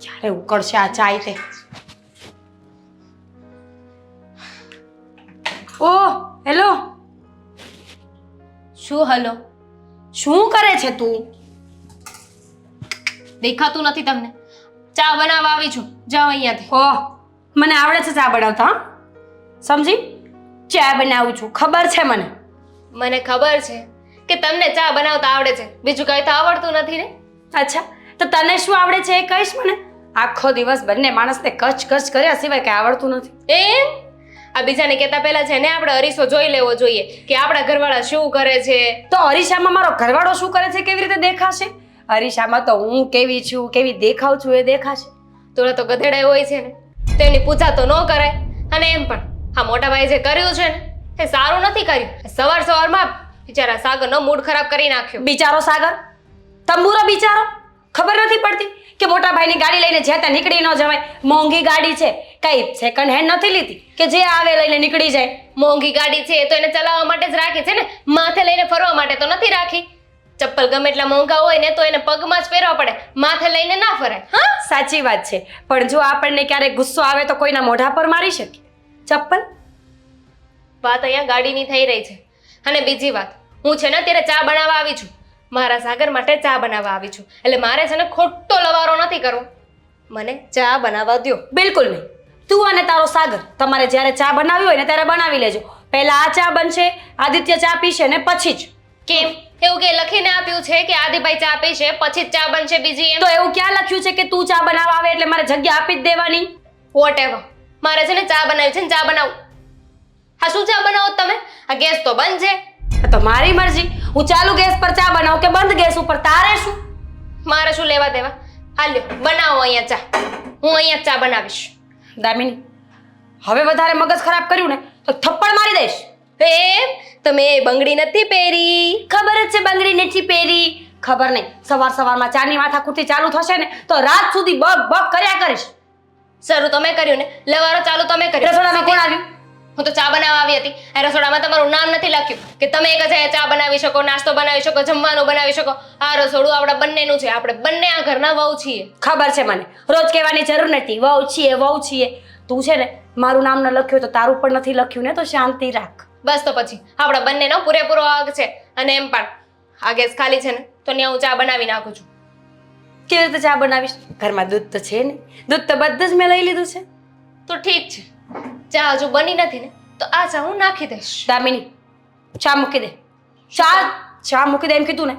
ક્યારે ઉકળશે આ ચાય તે? ઓ હેલો. શું હલો? શું કરે છે તું? દેખાતું નથી તમને? ચા બનાવવા આવી છું, જાઓ અહીંયાથી. ઓહ, મને આવડે છે ચા બનાવતા. હા, સમજી? ચા બનાવું છું, ખબર છે મને. મને ખબર છે કે તમને ચા બનાવતા આવડે છે, બીજું કઈ તો આવડતું નથી ને. અચ્છા, તો તને શું આવડે છે એ કહીશ મને? આખો દિવસ બંને માણસને કચ કચ કર્યા સિવાય કઈ આવડતું નથી. એમ? આ બીજાને કહેતા પહેલા છે ને આપણે અરીસો જોઈ લેવો જોઈએ કે આપણા ઘરવાળા શું કરે છે. તો અરીસામાં મારો ઘરવાળો શું કરે છે કેવી રીતે દેખાશે? અરીસામાં તો હું કેવી છું, કેવી દેખાવ છું એ દેખાશે. થોડા તો ગધેડા હોય છે ને, તો એની પૂજા તો ન કરાય. અને એમ પણ આ મોટા ભાઈ જે કર્યું છે ને એ સારું નથી કર્યું. સવાર સવારમાં બિચારા સાગરનો મૂડ ખરાબ કરી નાખ્યો. બિચારો સાગર, તંબુરો બિચારો, ખબર નથી પડતી કે મોટા ભાઈની ગાડી લઈને જ્યાં ત્યાં નીકળી ન જવાય. મોંઘી ગાડી છે, કઈ સેકન્ડ હેન્ડ નથી લીધી કે જે આવે લઈને નીકળી જાય. મોંઘી ગાડી છે તો એને ચલાવવા માટે જ રાખી છે ને, માથે લઈને ફરવા માટે તો નથી રાખી. ચપ્પલ ગમે એટલા મોંઘા હોય ને તો એને પગમાં જ પહેરવા પડે, માથે લઈને ના ફરાય. હા, સાચી વાત છે, પણ જો આપણને ક્યારેક ગુસ્સો આવે તો કોઈના મોઢા પર મારી શકીએ. ચપ્પલ વાત અહીંયા ગાડીની થઈ રહી છે. અને બીજી વાત, હું છે ને અત્યારે ચા બનાવવા આવી છું, મારા સાગર માટે ચા બનાવવા આવી છું. એટલે મારે છે ને ખોટો લવારો નથી કરવો, મને ચા બનાવવા દ્યો. બિલકુલ નહીં. તું અને તારો સાગર તમારે જ્યારે ચા બનાવી હોય ને ત્યારે બનાવી લેજો. પહેલા આ ચા બનશે, આદિત્ય ચા પીશે ને પછી જ. કેમ એવું કે લખીને આપ્યું છે કે આદિભાઈ ચા પીશે પછી જ ચા બનશે બીજી? એમ તો એવું ક્યાં લખ્યું છે કે તું ચા બનાવવા આવે એટલે મારે જગ્યા આપી જ દેવાની? વોટ એવર, મારે છે ને ચા બનાવી છે ને ચા બનાવું. હા, શું ચા બનાવો તમે? આ ગેસ તો બંધ છે. તો મારી મરજી, હું ચાલુ ગેસ પર ચા બનાવું કે બંધ ગેસ ઉપર, તારે શું? મારે શું લેવા દેવા? હાલ્યો બનાવો અહીંયા ચા, હું અહીંયા ચા બનાવીશ. દામિની, હવે વધારે મગજ ખરાબ કર્યું ને તો થપ્પડ મારી દઈશ. એમ? તમે બંગડી નથી પહેરી? ખબર જ છે બંગડી નથી પહેરી. ખબર નહીં, સવાર સવારમાં ચાની માથાકૂટી ચાલુ થશે ને તો રાત સુધી બગ બગ કર્યા કરીશ. શરૂ તમે કર્યું ને, લવારો ચાલુ તમે કર્યો. રસોડામાં કોણ આવ્યું? હું તો ચા બનાવવા આવી હતી. આ રસોડામાં તમારું નામ નથી લખ્યું કે તમે એક જ ચા બનાવી શકો, નાસ્તો બનાવી શકો, જમવાનું બનાવી શકો. આ રસોડું આપણા બંનેનું છે, આપણે બંને આ ઘરના વહુ છીએ. ખબર છે મને, રોજ કહેવાની જરૂર નથી, વહુ છીએ વહુ છીએ. તું છે ને મારું નામ ન લખ્યું તો તારું પણ નથી લખ્યું ને, તો શાંતિ રાખ. બસ તો પછી આપણા બંનેનો પૂરેપૂરો હક છે. અને એમ પણ આ ગેસ ખાલી છે ને તો ત્યાં હું ચા બનાવી નાખું છું. કેવી રીતે ચા બનાવીશ? ઘરમાં દૂધ તો છે ને, દૂધ તો બધું જ મેં લઈ લીધું છે. તો ઠીક છે, ચા હજુ બની નથી ને તો આ ચા હું નાખી દઈશ. દામિની, ચા મૂકી દે. ચા મૂકી દે એમ કીધું ને.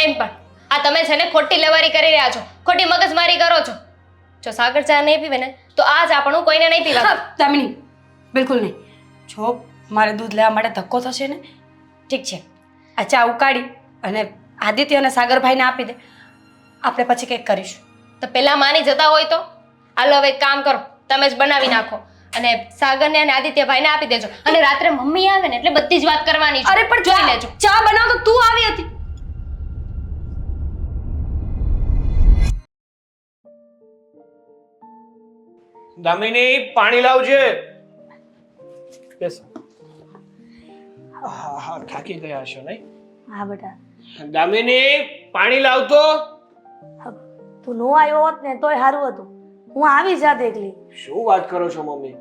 એમ પણ આ તમે છે ને ખોટી લેવારી કરી રહ્યા છો, ખોટી મગજમારી કરો છો. જો સાગર ચા નહીં પીવે ને તો આ ચા પણ હું કોઈને નહીં પીવા. દામિની, બિલકુલ નહીં. જો મારે દૂધ લેવા માટે ધક્કો થશે ને, ઠીક છે, આ ચા ઉકાળી અને આદિત્ય અને સાગરભાઈને આપી દે, આપણે પછી કંઈક કરીશું. તો પેલા માની જતા હોય તો હાલો હવે એક કામ કરો, તમે જ બનાવી નાખો અને સાગરને અને આદિત્યભાઈને આપી દેજો. અને રાત્રે મમ્મી આવે ને એટલે બધી જ વાત કરવાની છે. અરે પણ જોઈ લેજો. ચા બનાવ તો તું આવી હતી. દામિની, પાણી લાવજે. બેસો. હા, થાકી ગયા છો નહીં? હા બેટા. દામિની, પાણી લાવતો. તું નો આવ્યો હોત ને તોય સારું હતું, હું આવી જાત એકલી. શું વાત કરો છો મમ્મી?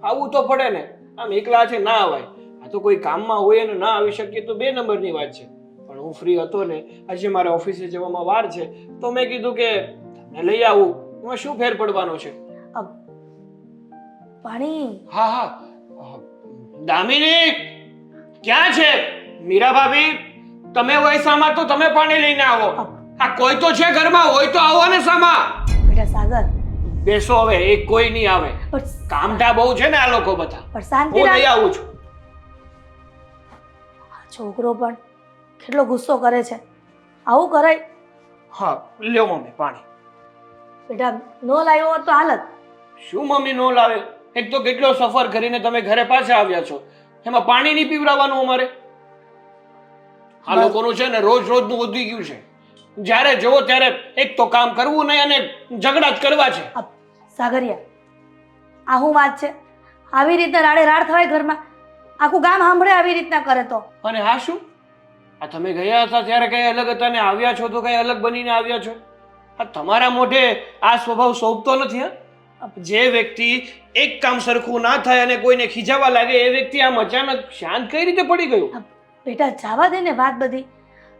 આવવું તો પડે ને, આમ એકલા છે ના આવાય. આ તો કોઈ કામમાં હોય અને ના આવી શકીએ તો 2 નંબરની વાત છે. પણ હું ફ્રી હતો ને, આજે મારે ઓફિસે જવામાં વાર છે તો મેં કીધું કે તમને લઈ આવું. એમાં શું ફેર પડવાનો છે? પાણી. હા, દામિની ક્યાં છે? મીરા ભાભી, તમે હોય સામા તો તમે પાણી લઈને આવો. આ કોઈ તો છે ઘરમાં, હોય તો આવો ને સામા. બેટા સાગર, બેસો હવે, એક કોઈ નહીં આવે. કામઠા બહુ છે ને આ લોકો બધા. પણ શાંતિ હું રાખ. લઈ આવું છું. છોકરો પણ કેટલો ગુસ્સો કરે છે, આવું કરાય? હા, લ્યો મમ્મી પાણી. બેટા નો લાવ્યો હોત તો હાલત. શું મમ્મી નો લાવે? એક તો કેટલો સફર કરીને તમે ઘરે પાછા આવ્યા છો, એમાં પાણી નહીં પીવડાવવાનું અમારે? આ લોકોનું છે ને રોજ રોજનું વધી ગયું છે. જ્યારે જોવો ત્યારે એક તો કામ કરવું નહીં અને ઝઘડા જ કરવા છે. સાગરિયા, આ શું વાત છે? આવી રીતે રાડે રાડ થવાય ઘરમાં? આખું ગામ સાંભળે આવી રીતના કરે તો? અને હા શું? આ તમે ગયા હતા ત્યારે કઈ અલગ હતા ને આવ્યા છો તો કઈ અલગ બનીને આવ્યા છો. આ તમારા મોઢે આ સ્વભાવ શોભતો નથી. હા, જે વ્યક્તિ એક કામ સરખું ના થાય અને કોઈને ખીજાવા લાગે એ વ્યક્તિ આમ અચાનક શાંત કઈ રીતે પડી ગયું? બેટા જવા દે ને વાત બધી.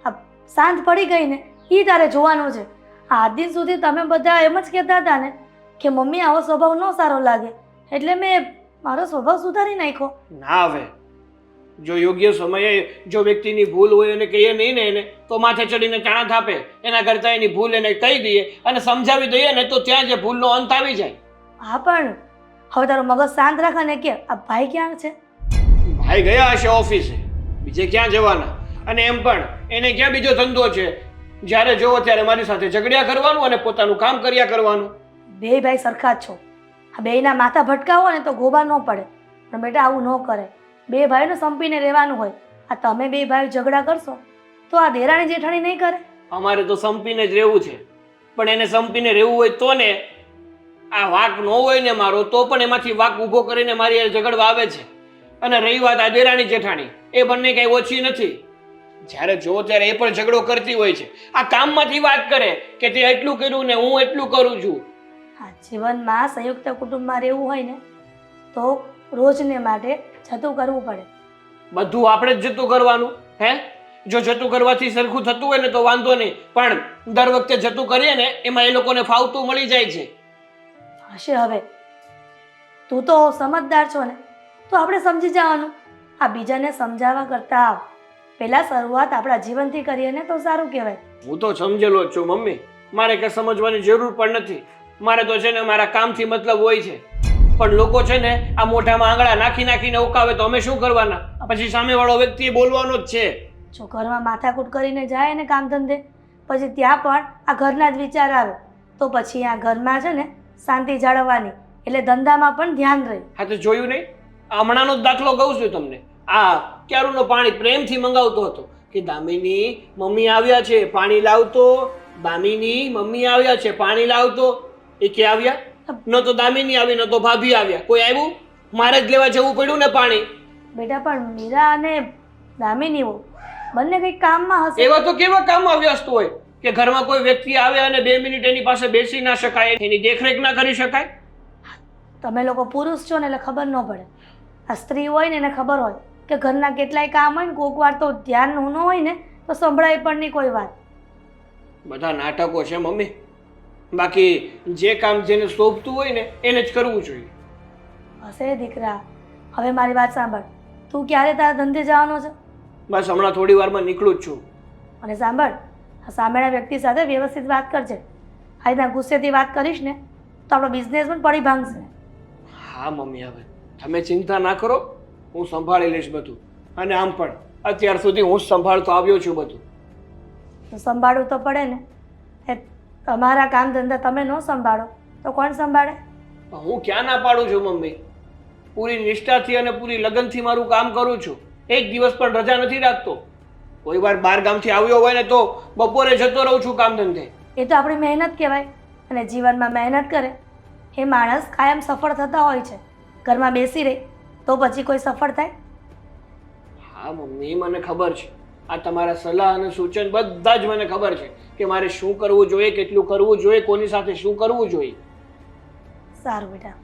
આ શાંત પડી ગઈ ને એ તારે જોવાનું છે. આજ દિન સુધી તમે બધા એમ જ કહેતા હતા ને કે મમ્મી આવો સ્વભાવ ન સારો લાગે, એટલે મેં મારો સ્વભાવ સુધારી નાખ્યો. ના હવે જો યોગ્ય સમયે જો વ્યક્તિની ભૂલ હોય અને કહીએ નહીં ને એને તો માથે ચડીને ચાણા થાપે. એના કરતાં એની ભૂલ એને કહી દઈએ અને સમજાવી દઈએ ને તો ત્યાં જે ભૂલનો અંત આવી જાય. હા પણ હવે તારો મગજ શાંત રાખ ને કે આ ભાઈ ક્યાં છે? ભાઈ ગયા હશે ઓફિસે, બીજે ક્યાં જવાના? અને એમ પણ એને ક્યાં બીજો ધંધો છે? જ્યારે જોવો ત્યારે મારી સાથે ઝઘડ્યા કરવાનું અને પોતાનું કામ કર્યા કરવાનું. બે ભાઈ સરખા જ છો. આ બેયના માથા ભટકાવો ને તો ગોબા ન પડે. પણ બેટા આવું ન કરે. બે ભાઈઓને સંપીને રહેવાનું હોય. આ તમે બે ભાઈ ઝઘડા કરશો તો આ દેરાણી જેઠાણી નહીં કરે. અમારે તો સંપીને જ રહેવું છે, પણ એને સંપીને રહેવું હોય તો ને આ વાક ન હોય ને મારો તો પણ એમાંથી વાક ઊભો કરીને મારી હારે ઝઘડવા આવે છે. અને રહી વાત આ દેરાણી જેઠાણી, એ બંને કઈ ઓછી નથી. જ્યારે જોવો ત્યારે એ પણ ઝઘડો કરતી હોય છે. આ કામમાંથી વાત કરે કે તે એટલું કર્યું ને હું એટલું કરું છું. હા, જીવનમાં સંયુક્ત કુટુંબમાં રહેવું હોય ને તો રોજને માટે જતું કરવું પડે. બધું આપણે જ જતું કરવાનું હે? જો જતું કરવાથી સરખું થતું હોય ને તો વાંધો નહીં, પણ દર વખતે જતું કરીએ ને એમાં એ લોકોને ફાવતું મળી જાય છે. હશે હવે તું તો સમજદાર છો ને તો આપણે સમજી જવાનું. આ બીજાને સમજાવવા કરતા પહેલા શરૂઆત આપણા જીવનથી કરીએ ને તો સારું કહેવાય. હું તો સમજેલો જ છું મમ્મી, મારે કઈ સમજવાની જરૂર પણ નથી. મારે તો છે ને મારા કામથી મતલબ હોય છે. પણ લોકો છે ને આ મોઢામાં આંગળા નાખી નાખીને ઉકાવે તો અમે શું કરવાના? પછી સામેવાળો વ્યક્તિ બોલવાનો જ છે. જો ઘરમાં માથાકૂટ કરીને જાય ને કામ ધંધે, પછી ત્યાં પણ આ ઘરના જ વિચાર આવે તો પછી આ ઘરમાં છે ને શાંતિ જાળવવાની, એટલે ધંધામાં પણ ધ્યાન રહે. હા તો જોયું નહીં? હમણાંનો જ દાખલો કહું છું તમને. આ ક્યારુંનો પાણી પ્રેમથી મંગાવતો હતો કે દામિની મમ્મી આવ્યા છે પાણી લાવતો, દામિની મમ્મી આવ્યા છે પાણી લાવતો. એ કે આવ્યા? ન તો દામિની આવી ન તો ભાભી આવ્યા. કોઈ આવ્યું? મારે જ લેવા જવું પડ્યું ને પાણી. બેટા પણ મીરા અને દામિનીઓ બંને કંઈક કામમાં હશે. એવા તો કેવા કામમાં વ્યસ્ત હોય કે ઘરમાં કોઈ વ્યક્તિ આવે અને 2 મિનિટ એની પાસે બેસી ના શકાય, એની દેખરેખ ના કરી શકાય. તમે લોકો પુરુષ છો ને એટલે ખબર ન પડે. આ સ્ત્રી હોય ને એને ખબર હોય કે ઘરના કેટલાય કામ હોય ને કોઈક વાર તો ધ્યાન ન હોય ને તો સંભળાય પણ નહીં કોઈ વાત. બધા નાટકો છે મમ્મી. બાકી જે કામ જેને શોભતું હોય ને એને જ કરવું જોઈએ. હશે દીકરા. હવે મારી વાત સાંભળ. તું ક્યારે તારા ધંધે જવાનો છે? બસ હમણાં થોડી વારમાં નીકળું જ છું. અને સાંભળ, આ સામેના વ્યક્તિ સાથે વ્યવસ્થિત વાત કરજે. આ રીતના ગુસ્સેથી વાત કરીશ ને તો આપણો બિઝનેસ પણ પડી ભાંગશે. હા મમ્મી, હવે તમે ચિંતા ના કરો, હું સંભાળી લઈશ બધું. અને આમ પણ અત્યાર સુધી હું જ સંભાળતો આવ્યો છું બધું. તો સંભાળવું તો પડે ને. એ તમારા કામ ધંધા તમે ન સંભાળો તો કોણ સંભાળે? હું ક્યાં ના પાડું છું મમ્મી. પૂરી નિષ્ઠાથી અને પૂરી લગનથી મારું કામ કરું છું. એક દિવસ પણ રજા નથી રાખતો. કોઈ વાર બહાર ગામથી આવ્યો હોય ને તો બપોરે જતો રહું છું કામ ધંધે. એ તો આપણી મહેનત કહેવાય. અને જીવનમાં મહેનત કરે એ માણસ કાયમ સફળ થતા હોય છે. ઘરમાં બેસી રહે તો પછી કોઈ સફળ થાય? હા મમ્મી, મને ખબર છે. આ તમારા સલાહ અને સૂચન બધા જ મને ખબર છે કે મારે શું કરવું જોઈએ, કેટલું કરવું જોઈએ, કોની સાથે શું કરવું જોઈએ. સારું બેટા,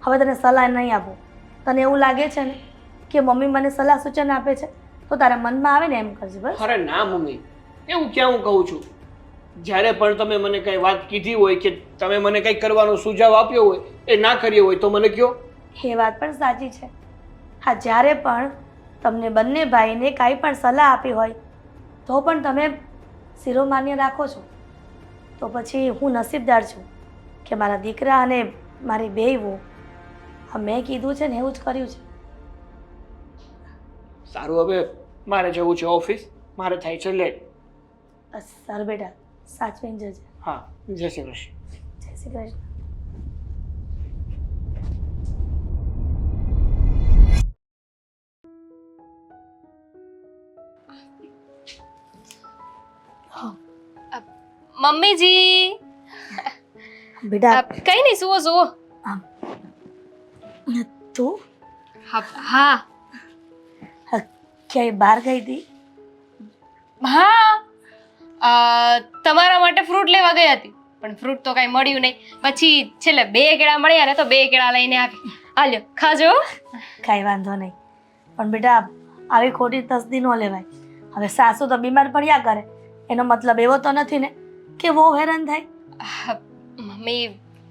હવે તને સલાહ નહીં આપું. તને એવું લાગે છે ને કે મમ્મી મને સલાહ સૂચન આપે છે તો તારા મનમાં આવે ને એમ કરજે બસ. અરે ના મમ્મી, એવું ક્યાં હું કહું છું. જ્યારે પણ તમે મને કંઈ વાત કીધી હોય કે તમે મને કંઈક કરવાનો સુઝાવ આપ્યો હોય, એ ના કર્યો હોય તો મને કહો. એ વાત પણ સાચી છે. હા, જ્યારે પણ તમને બંને ભાઈને કાંઈ પણ સલાહ આપી હોય તો પણ તમે શિરોમાન્ય રાખો છો, તો પછી હું નસીબદાર છું કે મારા દીકરા અને મારી બેય વહુ આ મેં કીધું છે ને એવું જ કર્યું છે. સારું, હવે મારે જવું છે ઓફિસ. મારે થાય છે લેટ. બસ સારું બેટા, સાચવીને જજે. હા, જય શ્રી કૃષ્ણ. જય શ્રી કૃષ્ણ. મમ્મીજી બેટા કઈ નહીં, સુવો સુવો. તું હા, ક્યાંય બહાર ગઈ હતી? હા તમારા માટે ફ્રૂટ લેવા ગઈ હતી પણ ફ્રૂટ તો કાંઈ મળ્યું નહીં. પછી છેલ્લે 2 કેળા મળ્યા ને તો 2 કેળા લઈને આવી. આ લ્યો ખાજો. કાંઈ વાંધો નહીં, પણ બેટા આવી ખોટી તસ્દી ન લેવાય. હવે સાસુ તો બીમાર પડ્યા કરે એનો મતલબ એવો તો નથી ને કે બહુ હેરાન થાય. આહ, મમ્મી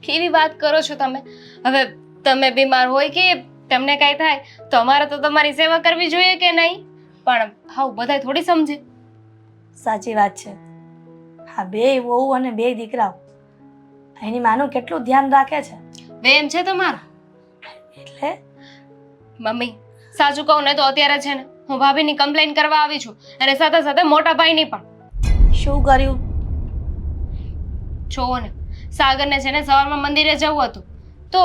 કેવી વાત કરો છો તમે? હવે તમે બીમાર હોય કે તમને કાંઈ થાય તો અમારે તો તમારી સેવા કરવી જોઈએ કે નહીં? પણ હાવ બધાય થોડી સમજે. સાચી વાત છે. હા, 2 વહુ અને 2 દીકરાઓ એની માનું કેટલું ધ્યાન રાખે છે. બેમ છે તમારો. એટલે મમ્મી સાચું કહું ને તો અત્યારે છે ને હું ભાભીની કમ્પ્લેન કરવા આવી છું અને સાથે સાથે મોટા ભાઈની પણ. શું કર્યું? જોવો ને સાગરને છે ને સવારમાં મંદિરે જવું હતું તો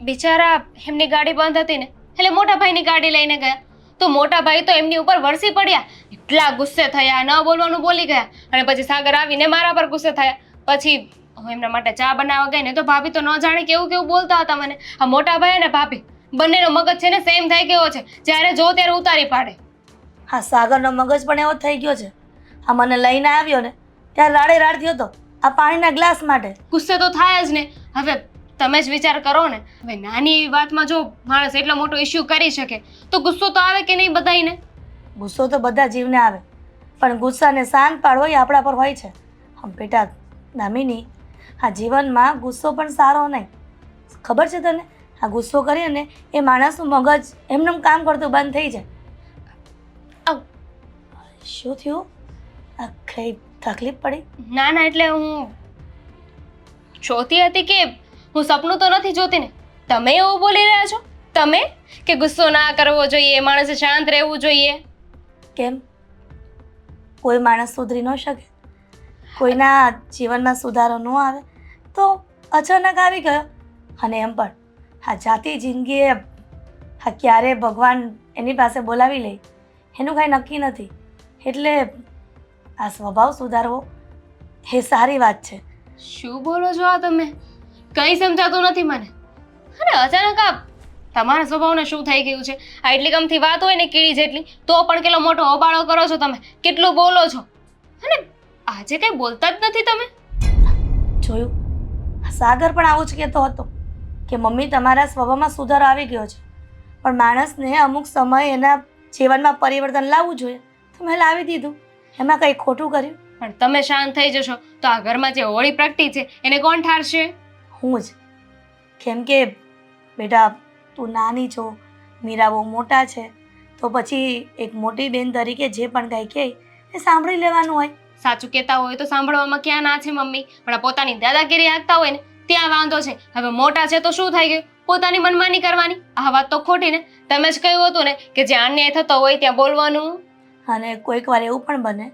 બિચારા એમની ગાડી બંધ હતી ને એટલે મોટા ભાઈની ગાડી લઈને ગયા તો મોટા ભાઈ તો એમની ઉપર વરસી પડ્યા. એટલા ગુસ્સે થયા, ન બોલવાનું બોલી ગયા અને પછી સાગર આવીને મારા પર ગુસ્સે થયા. પછી હું એમના માટે ચા બનાવવા ગઈ ને તો ભાભી તો ન જાણે કેવું કેવું બોલતા હતા મને. આ મોટા ભાઈ અને ભાભી બંનેનો મગજ છે ને સેમ થઈ ગયો છે, જ્યારે જો ત્યારે ઉતારી પાડે. હા, સાગરનો મગજ પણ એવો જ થઈ ગયો છે. આ મને લઈને આવ્યો ને ત્યારે રાડે રાડ થયો હતો આ પાણીના ગ્લાસ માટે. ગુસ્સે તો થાય જ ને. હવે તમે જ વિચાર કરો ને, હવે નાની એવી વાતમાં જો માણસ એટલો મોટો ઇશ્યુ કરી શકે તો ગુસ્સો તો આવે કે નહીં બધાયને? ગુસ્સો તો બધા જીવને આવે પણ ગુસ્સાને શાંત પાડવો એ આપણા પર હોય છે. હમ બેટા દામિની, આ જીવનમાં ગુસ્સો પણ સારો નહીં. ખબર છે તને? આ ગુસ્સો કરીએ ને એ માણસનું મગજ એમનેમ કામ કરતું બંધ થઈ જાય. આવ. શું થયું? આ કઈ તકલીફ પડી? ના ના, એટલે હું જોતી હતી કે હું સપનું તો નથી જોતી ને. તમે એવું બોલી રહ્યા છો? તમે કે ગુસ્સો ના કરવો જોઈએ, માણસે શાંત રહેવું જોઈએ. કેમ? કોઈ માણસ સુધરી ન શકે? કોઈના જીવનમાં સુધારો ન આવે તો અચાનક આવી ગયો. અને એમ પણ આ જાતિ જિંદગીએ આ ક્યારે ભગવાન એની પાસે બોલાવી લે એનું કાંઈ નક્કી નથી. એટલે આ સ્વભાવ સુધારવો એ સારી વાત છે. શું બોલો છો આ તમે? કંઈ સમજાતું નથી મને. અને અચાનક આ તમારા સ્વભાવને શું થઈ ગયું છે? આ એટલી ગમતી વાત હોય ને કીડી જેટલી તો પણ કેટલો મોટો હોબાળો કરો છો તમે, કેટલું બોલો છો. અને આજે કંઈ બોલતા જ નથી તમે. જોયું? સાગર પણ આવું જ કહેતો હતો કે મમ્મી તમારા સ્વભાવમાં સુધારો આવી ગયો છે પણ માણસને અમુક સમય એના જીવનમાં પરિવર્તન લાવવું જોઈએ તો મેં લાવી દીધું. એમાં કંઈ ખોટું કર્યું? પણ તમે શાંત થઈ જશો તો આ ઘરમાં જે હોળી પ્રગટી છે એને કોણ ઠારશે? હું જ. કેમ કે બેટા તું નાની છો, મીરા બહુ મોટા છે તો પછી એક મોટી બેન તરીકે જે પણ કાંઈ કહે એ સાંભળી લેવાનું હોય. સાચું કહેતા હોય તો સાંભળવામાં ક્યાં ના છે મમ્મી, પણ આ પોતાની દાદાગીરી આપતા હોય ને ત્યાં વાંધો છે. હવે મોટા છે તો શું થઈ ગયું? પોતાની મનમાની કરવાની. આ વાત તો ખોટી ને. તમે જ કહ્યું હતું ને કે જ્યાં અન્યાય થતો હોય ત્યાં બોલવાનું. અને કોઈક વાર એવું પણ બને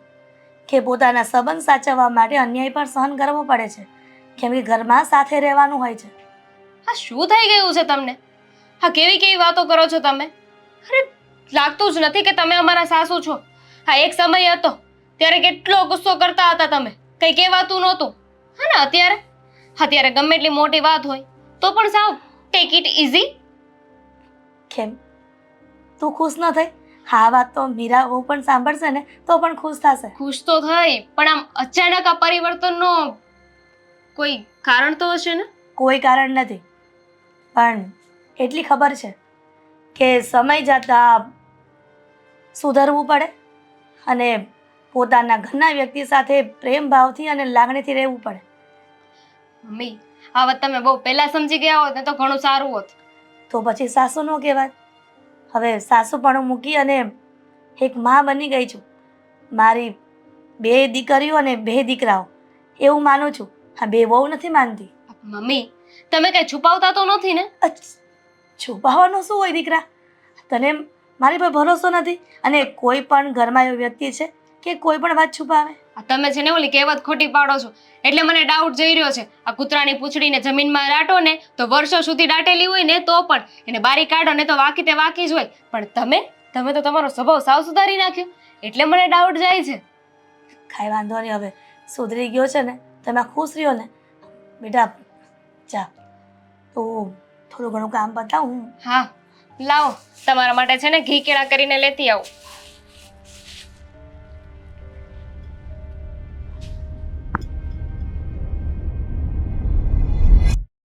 કે પોતાના સંબંધ સાચવવા માટે અન્યાય પણ સહન કરવો પડે છે કેમ કે ઘરમાં સાથે રહેવાનું હોય છે. હા, શું થઈ ગયું છે તમને? હા, કેવી કેવી વાતો કરો છો તમે? અરે લાગતું જ નથી કે તમે અમારા સાસુ છો. હા, એક સમય હતો ત્યારે કેટલો ગુસ્સો કરતા હતા તમે, કંઈ કહેવાતું નહોતું. હા ને અત્યારે ગમે એટલી મોટી વાત હોય તો પણ સાવ ટેક ઇટ ઇઝી. કેમ તું ખુશ ન થઈ? હા, વાત તો મીરા બહુ પણ સાંભળશે ને તો પણ ખુશ થશે. ખુશ તો થઈ પણ આમ અચાનક આ પરિવર્તનનો કોઈ કારણ તો હશે ને? કોઈ કારણ નથી પણ એટલી ખબર છે કે સમય જતાં સુધરવું પડે અને પોતાના ઘરના વ્યક્તિ સાથે પ્રેમ ભાવથી અને લાગણીથી રહેવું પડે. મમ્મી, આ વાત તમે બહુ પહેલા સમજી ગયા હોત ને તો ઘણું સારું હોત. તો પછી સાસુ નો કહેવાય. હવે સાસુ પણ મૂકી અને એક માં બની ગઈ છું. મારી 2 દીકરીઓ અને 2 દીકરાઓ એવું માનું છું. હા, 2 બહુ નથી માનતી. મમ્મી, તમે કઈ છુપાવતા તો નથી ને? છુપાવવાનું શું હોય દીકરા? તને મારી પર ભરોસો નથી અને કોઈ પણ ઘરમાં એવો વ્યક્તિ છે કે કોઈ પણ વાત છુપાવે? આ તમે છે ને ઓલી કહેવત ખોટી પાડો છો એટલે મને ડાઉટ જઈ રહ્યો છે. આ કૂતરાની પૂંછડીને જમીનમાં દાટો ને તો વર્ષો સુધી દાટેલી હોય ને તો પણ એને બારી કાઢો ને તો વાકી તે વાકી જ હોય. પણ તમે તો તમારો સ્વભાવ સાવ સુધારી નાખ્યો એટલે મને ડાઉટ જાય છે. કાંઈ વાંધો નહીં, હવે સુધરી ગયો છે ને તમે ખુશ રહ્યો ને. બેટા જા તો થોડું ઘણું કામ બતાવું. હા, લાવો તમારા માટે છે ને ઘી કેળા કરીને લેતી આવું.